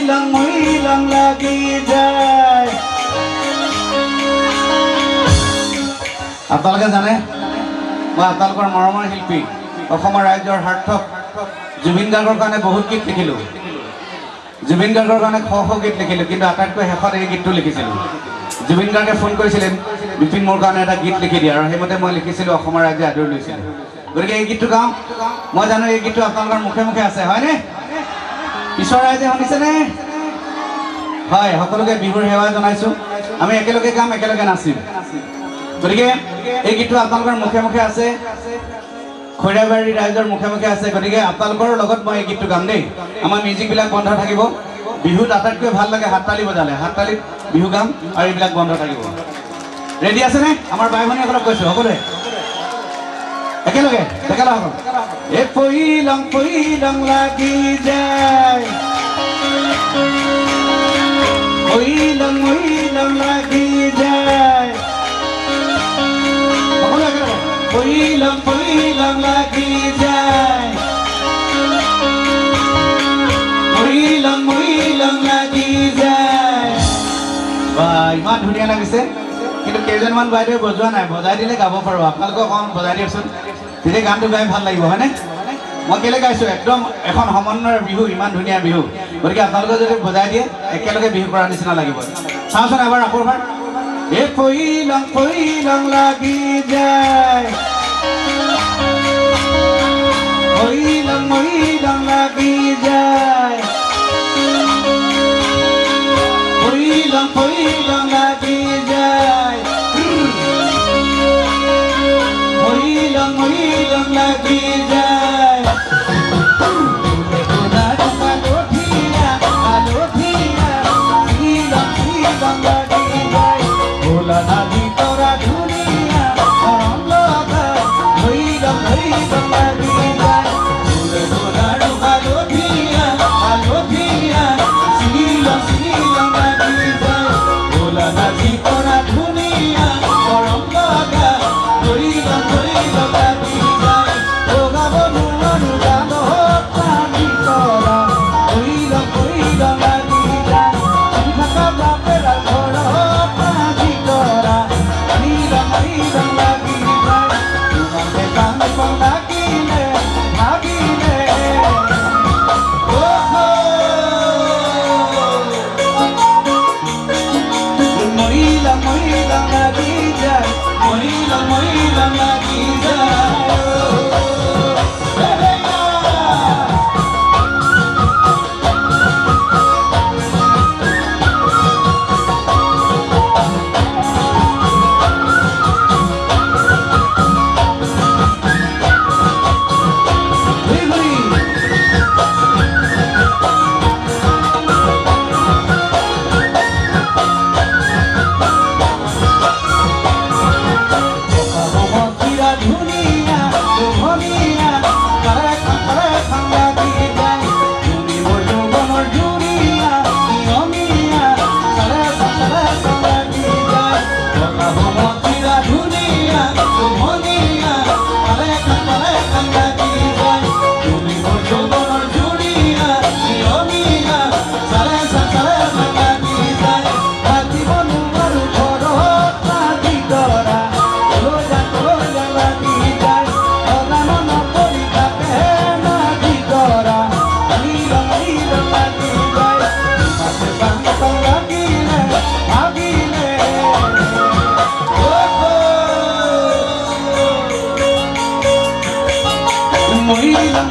মইলং লাগি যায় আপোনালোকে জানে মই আপোনালোকৰ মৰমৰ শিল্পী অসমৰ ৰাইজৰ সাৰ্থক জুবিন গাৰ্গৰ কাৰণে বহুত গীত লিখিলোঁ জুবিন গাৰ্গৰ কাৰণে শ গীত লিখিলোঁ কিন্তু আটাইতকৈ শেষত এই গীতটো লিখিছিলোঁ জুবিন গাৰ্গে ফোন কৰিছিলে বিপিন মোৰ কাৰণে এটা গীত লিখি দিয়া আৰু সেইমতে মই লিখিছিলোঁ অসমৰ ৰাইজে আদৰি লৈছিল গতিকে এই গীতটো গাওঁ মই জানো এই গীতটো আপোনালোকৰ মুখে মুখে আছে হয়নে ঈশ্বৰ ৰাইজে শুনিছেনে হয় সকলোকে বিহুৰ সেৱা জনাইছোঁ আমি একেলগে গাম একেলগে নাচিম গতিকে এই গীতটো আপোনালোকৰ মুখে মুখে আছে খৈৰাবাৰী ৰাইজৰ মুখে মুখে আছে গতিকে আপোনালোকৰ লগত মই এই গীতটো গাম দেই আমাৰ মিউজিকবিলাক বন্ধ থাকিব বিহুত আটাইতকৈ ভাল লাগে হাততালি বজালে হাততালিত বিহু গাম আৰু এইবিলাক বন্ধ থাকিব ৰেডি আছেনে আমাৰ বাই ভনীসকলক কৈছোঁ সকলোৱে একেলগে ডেকাসকল এই পইলং লাগি যায় মইলং লাগি যায় সকলো একেলগে পইলং লাগি যায় মইলং লাগি যায় বা ইমান ধুনীয়া লাগিছে কিন্তু কেইজনমান বাইদেৱে বজোৱা নাই বজাই দিলে গাব পাৰোঁ আপোনালোকক অকণ বজাই দিয়কচোন তেতিয়া গানটো গাই ভাল লাগিব হয়নে মই কেলৈ গাইছোঁ একদম এখন সমন্বয়ৰ বিহু ইমান ধুনীয়া বিহু গতিকে আপোনালোকে যদি বজাই দিয়ে একেলগে বিহু কৰাৰ নিচিনা লাগিব চাওঁচোন এবাৰ আকৌ এবাৰ এই পইলং লাগি যায় মইলং লাগি যায় পইলং লাগি যায় মইলং লাগি যায় ভোলা নাদি তোরা ধুনিয়া গরম লগা মইলং লাগি যায় ভোলা আলোধিয়া শিলং লাগি যায় ভোলা নাদি তোরা ধুনিয়া গরম লগা মইলং লাগি যায় ও গাব নুনু গান পানি তোরা মইলং লাগি যায় থাকা বাপেরা ঘর পানি তোরা মইলং লাগি যায় তোমাকে গান লাগিলে ভাবিলে মইলং লাগি যায় মইলং লাগি যায় মইলং